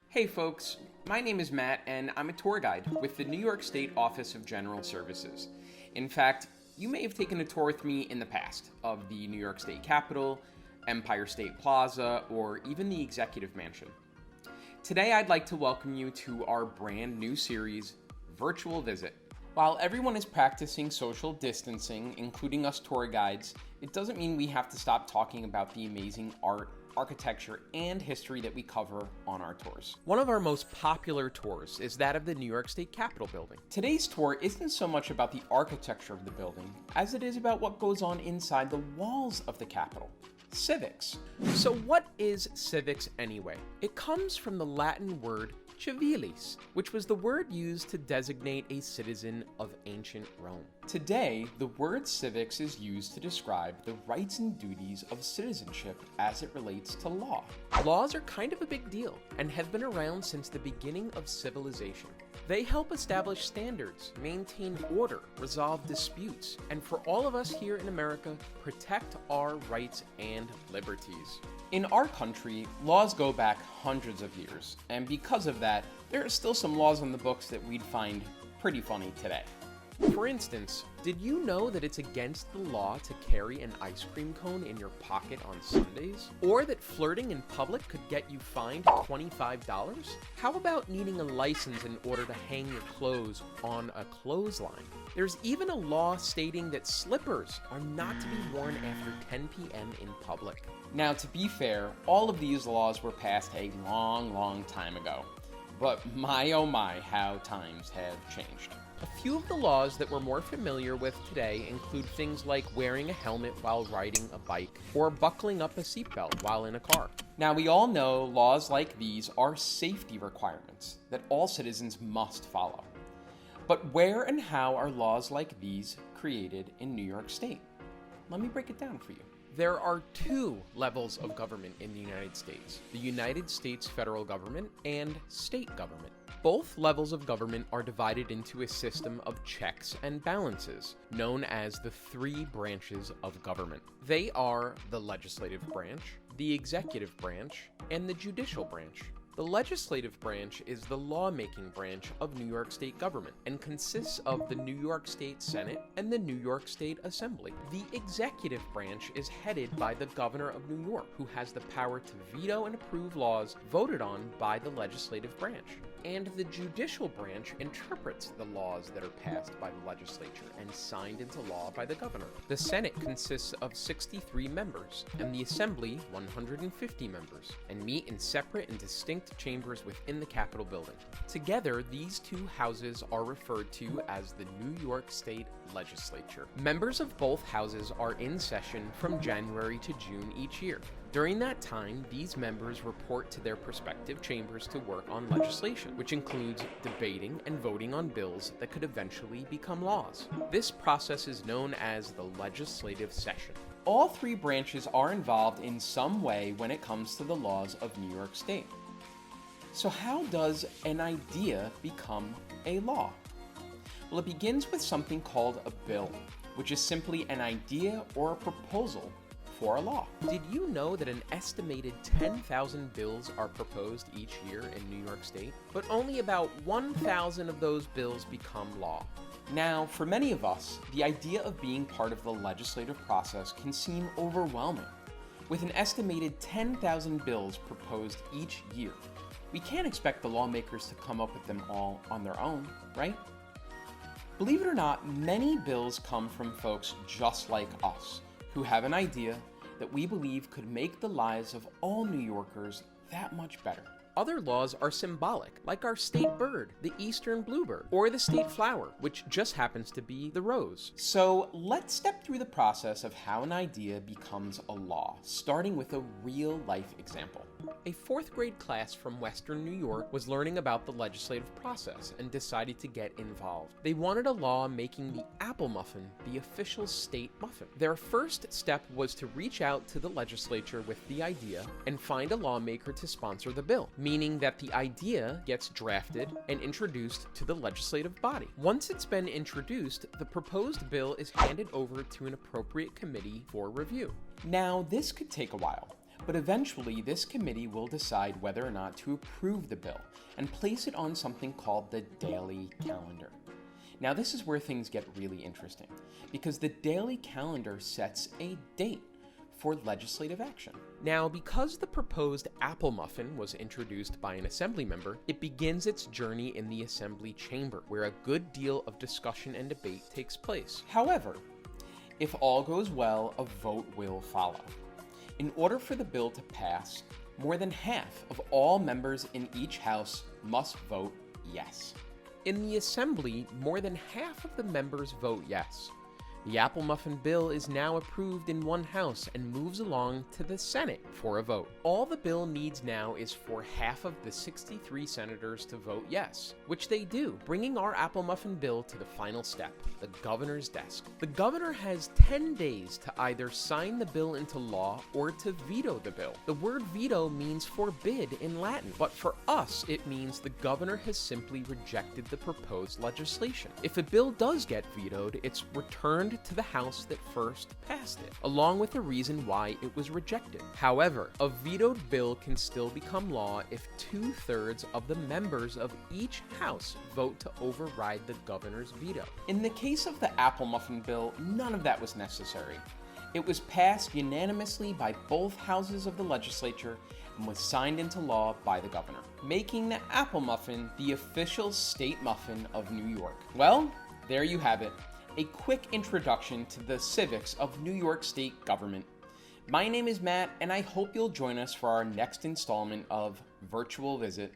Hey folks, my name is Matt and I'm a tour guide with the New York State Office of General Services. In fact, you may have taken a tour with me in the past of the New York State Capitol, Empire State Plaza, or even the Executive Mansion. Today I'd like to welcome you to our brand new series, Virtual Visit. While everyone is practicing social distancing, including us tour guides, it doesn't mean we have to stop talking about the amazing art, architecture, and history that we cover on our tours. One of our most popular tours is that of the New York State Capitol building. Today's tour isn't so much about the architecture of the building as it is about what goes on inside the walls of the Capitol. Civics. So what is civics anyway? It comes from the Latin word civilis, which was the word used to designate a citizen of ancient Rome. Today, the word civics is used to describe the rights and duties of citizenship as it relates to law. Laws are kind of a big deal and have been around since the beginning of civilization. They help establish standards, maintain order, resolve disputes, and for all of us here in America, protect our rights and liberties. In our country, laws go back hundreds of years, and because of that, there are still some laws on the books that we'd find pretty funny today. For instance, did you know that it's against the law to carry an ice cream cone in your pocket on Sundays? Or that flirting in public could get you fined $25? How about needing a license in order to hang your clothes on a clothesline? There's even a law stating that slippers are not to be worn after 10 p.m. in public. Now, to be fair, all of these laws were passed a long time ago. But my oh my, how times have changed. A few of the laws that we're more familiar with today include things like wearing a helmet while riding a bike or buckling up a seatbelt while in a car. Now, we all know laws like these are safety requirements that all citizens must follow. But where and how are laws like these created in New York State? Let me break it down for you. There are two levels of government in the United States: the United States federal government and state government. Both levels of government are divided into a system of checks and balances, known as the three branches of government. They are the legislative branch, the executive branch, and the judicial branch. The legislative branch is the lawmaking branch of New York State government and consists of the New York State Senate and the New York State Assembly. The executive branch is headed by the governor of New York, who has the power to veto and approve laws voted on by the legislative branch. And the judicial branch interprets the laws that are passed by the legislature and signed into law by the governor. The Senate consists of 63 members, and the Assembly 150 members, and meet in separate and distinct chambers within the Capitol building. Together, these two houses are referred to as the New York State Legislature. Members of both houses are in session from January to June each year. During that time, these members report to their respective chambers to work on legislation, which includes debating and voting on bills that could eventually become laws. This process is known as the legislative session. All three branches are involved in some way when it comes to the laws of New York State. So how does an idea become a law? Well, it begins with something called a bill, which is simply an idea or a proposal for a law. Did you know that an estimated 10,000 bills are proposed each year in New York State? But only about 1,000 of those bills become law. Now, for many of us, the idea of being part of the legislative process can seem overwhelming. With an estimated 10,000 bills proposed each year, we can't expect the lawmakers to come up with them all on their own, right? Believe it or not, many bills come from folks just like us, who have an idea that we believe could make the lives of all New Yorkers that much better. Other laws are symbolic, like our state bird, the eastern bluebird, or the state flower, which just happens to be the rose. So let's step through the process of how an idea becomes a law, starting with a real-life example. A fourth grade class from Western New York was learning about the legislative process and decided to get involved. They wanted a law making the apple muffin the official state muffin. Their first step was to reach out to the legislature with the idea and find a lawmaker to sponsor the bill, meaning that the idea gets drafted and introduced to the legislative body. Once it's been introduced, the proposed bill is handed over to an appropriate committee for review. Now, this could take a while, But eventually, this committee will decide whether or not to approve the bill and place it on something called the daily calendar. Now, this is where things get really interesting, because the daily calendar sets a date for legislative action. Now, because the proposed apple muffin was introduced by an assembly member, it begins its journey in the assembly chamber, where a good deal of discussion and debate takes place. However, if all goes well, a vote will follow. In order for the bill to pass, more than half of all members in each house must vote yes. In the assembly, more than half of the members vote yes. The apple muffin bill is now approved in one house and moves along to the Senate for a vote. All the bill needs now is for half of the 63 senators to vote yes, which they do, bringing our apple muffin bill to the final step, the governor's desk. The governor has 10 days to either sign the bill into law or to veto the bill. The word veto means forbid in Latin, but for us it means the governor has simply rejected the proposed legislation. If a bill does get vetoed, it's returned to the House that first passed it, along with the reason why it was rejected. However, a vetoed bill can still become law if 2/3 of the members of each House vote to override the governor's veto. In the case of the apple muffin bill, none of that was necessary. It was passed unanimously by both houses of the legislature and was signed into law by the governor, making the apple muffin the official state muffin of New York. Well, there you have it. A quick introduction to the civics of New York State government. My name is Matt, and I hope you'll join us for our next installment of Virtual Visit.